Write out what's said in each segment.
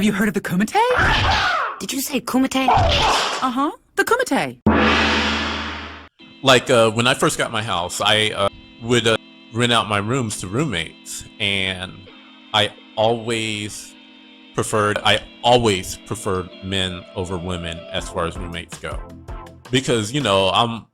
Have you heard of the kumite? Did you say kumite? Uh-huh, the kumite. Like, when I first got my house, I would rent out my rooms to roommates, and I always preferred men over women as far as roommates go. Because, you know, I'm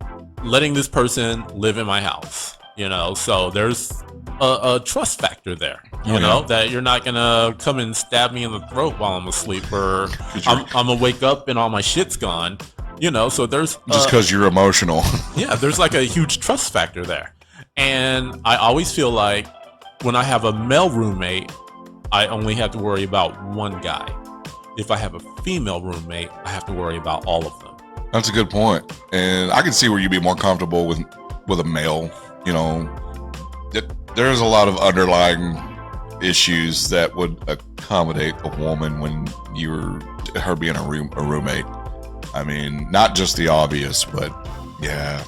letting this person live in my house, you know, so there's a trust factor there, you know, that you're not gonna come and stab me in the throat while I'm asleep, or I'm gonna wake up and all my shit's gone, you know, so there's... Just because you're emotional. Yeah, there's like a huge trust factor there. And I always feel like when I have a male roommate, I only have to worry about one guy. If I have a female roommate, I have to worry about all of them. That's a good point. And I can see where you'd be more comfortable with a male, you know. There's a lot of underlying issues that would accommodate a woman when you're her being a roommate. I mean, not just the obvious, but yeah.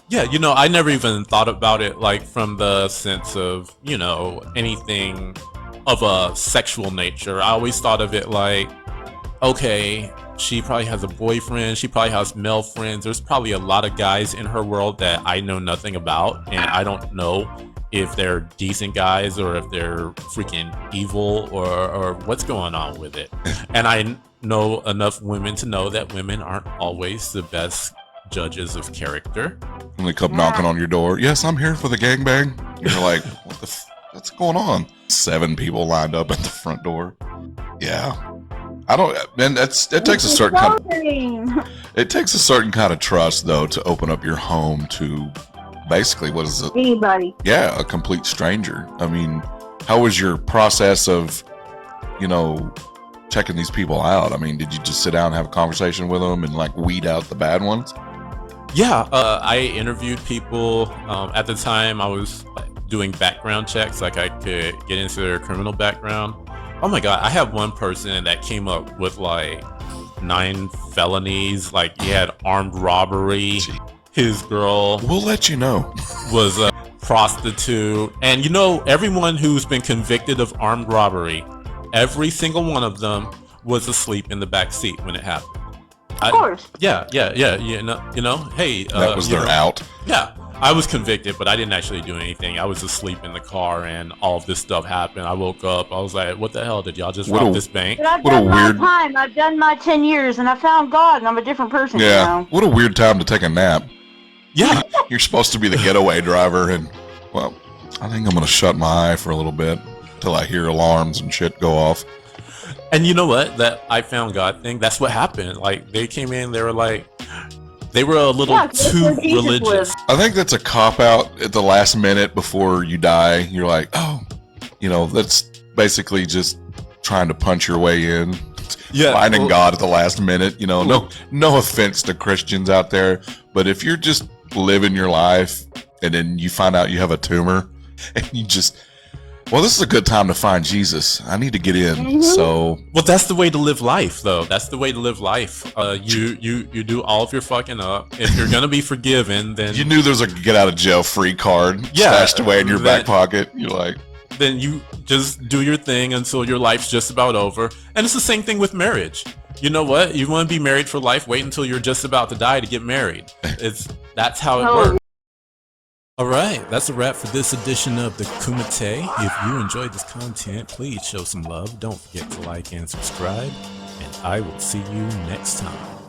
Yeah, you know, I never even thought about it like from the sense of, you know, anything of a sexual nature. I always thought of it like, okay, she probably has a boyfriend, she probably has male friends. There's probably a lot of guys in her world that I know nothing about, and I don't know if they're decent guys or if they're freaking evil or what's going on with it. And I know enough women to know that women aren't always the best judges of character. When they come knocking on your door, yes, I'm here for the gangbang. You're like, what's going on? 7 people lined up at the front door. Yeah. I don't, and it takes a certain kind of trust though to open up your home to basically what is it? Anybody. Yeah, a complete stranger. I mean, how was your process of, you know, checking these people out? I mean, did you just sit down and have a conversation with them and like weed out the bad ones? Yeah, I interviewed people. At the time, I was doing background checks, like I could get into their criminal background. Oh my God, I have one person that came up with like 9 felonies. Like he had armed robbery. His girl, we'll let you know, was a prostitute. And you know, everyone who's been convicted of armed robbery, every single one of them was asleep in the back seat when it happened. Of course. Yeah. You know. Hey, that was their out. Yeah, I was convicted, but I didn't actually do anything. I was asleep in the car, and all of this stuff happened. I woke up. I was like, "What the hell? Did y'all just rob this bank?" But I've done my time. I've done my 10 years, and I found God, and I'm a different person. Yeah. You know? What a weird time to take a nap. Yeah. You're supposed to be the getaway driver, and well, I think I'm gonna shut my eye for a little bit till I hear alarms and shit go off. And you know what? That I found God thing, that's what happened. Like, they came in, they were like, they were a little too religious. I think that's a cop-out at the last minute before you die. You're like, oh, you know, that's basically just trying to punch your way in. Yeah, finding God at the last minute. You know, no offense to Christians out there, but if you're just living your life and then you find out you have a tumor and you just... Well, this is a good time to find Jesus. I need to get in. So, well, that's the way to live life, though. That's the way to live life. You do all of your fucking up. If you're gonna be forgiven, then you knew there's a get out of jail free card stashed away in your back pocket. You're like, then you just do your thing until your life's just about over. And it's the same thing with marriage. You know what? You want to be married for life? Wait until you're just about to die to get married. That's how it works. Alright, that's a wrap for this edition of the Kumite. If you enjoyed this content, please show some love. Don't forget to like and subscribe, and I will see you next time.